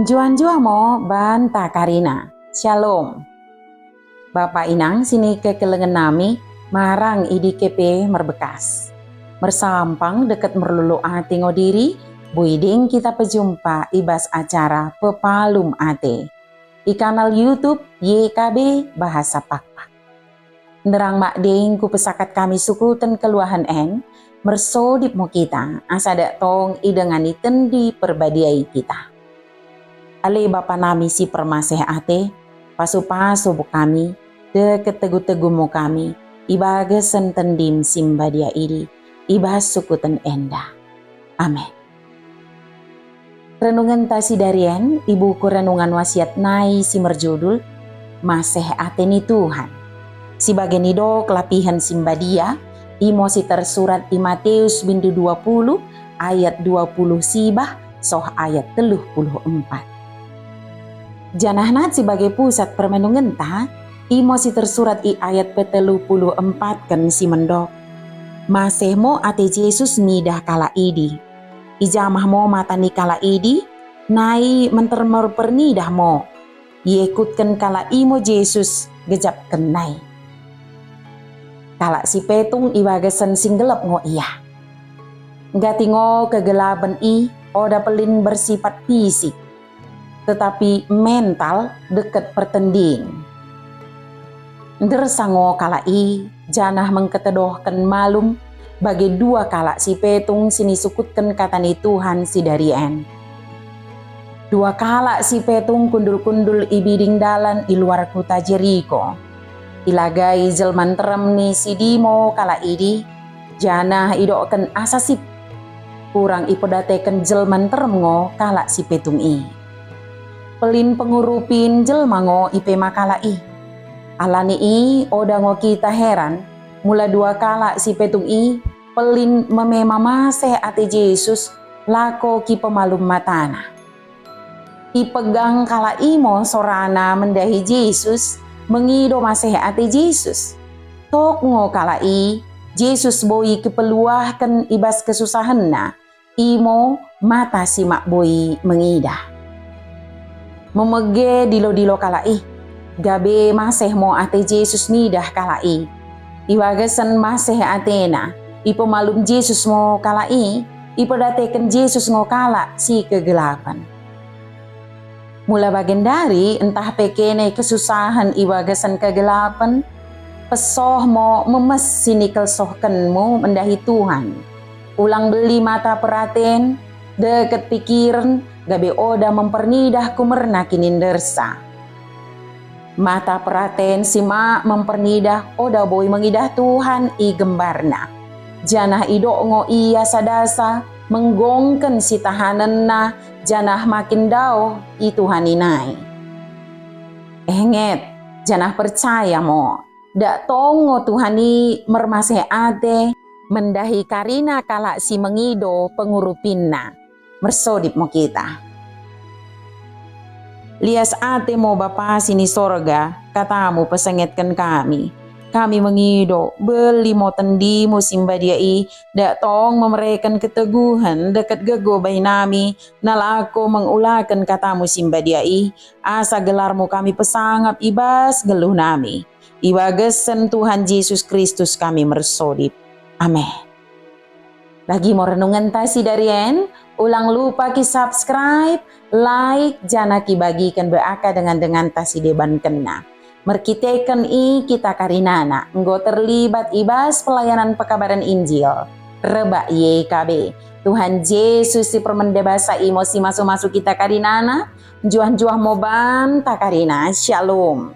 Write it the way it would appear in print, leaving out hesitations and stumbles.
Juan-juan mo banta Karina. Shalom. Bapak Inang sini kekelengan nami marang IDKP merbekas. Mersampang deket merlulu ati ngodiri, buiding kita pejumpa ibas acara Pepalum Ate. Di kanal YouTube YKB Bahasa Pakpak. Nerang makding ku pesakat kami sukutan keluahan en, mersodip mo kita asadak tong idengani tendi perbadiai kita. Ale bapa nami si permaseh ate, pasu-pasu bu kami, deket tegu-tegu mo kami, ibaga sentendim simba dia iri, ibas sukutan enda. Amin. Renungan tasi darian, ibuku renungan wasiat nai si merjudul, maseh ate ni Tuhan. Si bagian ido kelapihan simba dia, imo si tersurat di Matius bindu 20, ayat 20 sibah, soh ayat 34. Janahnat sebagai pusat permenungan ta, imo si tersurat i ayat pe-34 kan si mendok. Maseh mo ate Yesus midah kala idi. Ijamah mo mata ni kala idi, nai mentermer pernidah mo. Yekutkan kala imo Yesus gejap kenai. Kala si petung iwagasan singgelap ngo iya. Gatingo kegelaban i, oda pelin bersifat fisik. Tetapi mental deket pertending. Dersango kala i, janah mengketedohkan malum, bagi dua kala si petung sini sukutkan katani Tuhan si darien. Dua kala si petung kundul-kundul ibiding dalan i luar kota Jericho. Ilagai jelman terem ni si dimo kala idi, janah idoken asasip. Kurang ipodatekan jelman terem ngo kala si petung i. Pelin pengurupin jelmango ipe makala i. Alani i oda ngo kita heran, mula dua kala si petung i, pelin mememamase ate Yesus lako ki pemalum matana. Ipegang kala imo sorana mendahi Yesus, mengido maseh ate Yesus. Tok ngo kala i, Yesus boi kepeluahkan ibas kesusahan na, imo mata si mak boi mengidah. Memege dilo-dilo kalai, gabe maseh mo ate Yesus midah kalai. Iwagasan maseh atena, ipemalum Yesus mo kalai, ipedateken Yesus ngo kala si kegelapan. Mula bagian dari entah pekene kesusahan iwagasan kegelapan, pesoh mo memes sinikal sohkenmu mendahi Tuhan. Ulang beli mata peraten, deket pikiran, gabe oda mempernidah kumerna kinindersa. Mata peraten sima mempernidah oda boy mengidah Tuhan i gembarna. Janah ido ngo iya sadasa menggongken si tahanan na, janah makin dao i Tuhan inai. Enget, janah percaya mo, dak tongo Tuhan i mermaseh ate mendahi Karina kala si mengido pengurupinna. Mersodip mo kita. Lias ate mo bapa sini sorga, katamu pesengetkan kami. Kami mengido, beli mo tendi mo simba diai, dak tong memereken keteguhan dekat gegobay nami, nalako mengulakan katamu simba diai, asa gelarmu kami pesangap ibas geluh nami. Iwagesen Tuhan Yesus Kristus kami mersodip. Amin. Lagi mau renungan tasi darien, ulang lupa ki subscribe, like, jana ki bagikan beaka dengan tasi deban kena. Merkiteken i kita karinana, enggo terlibat ibas pelayanan pekabaran Injil. Reba YKB, Tuhan Yesus si permendebasa emosi masuk-masuk kita karinana, juah-juah moban tak karina, shalom.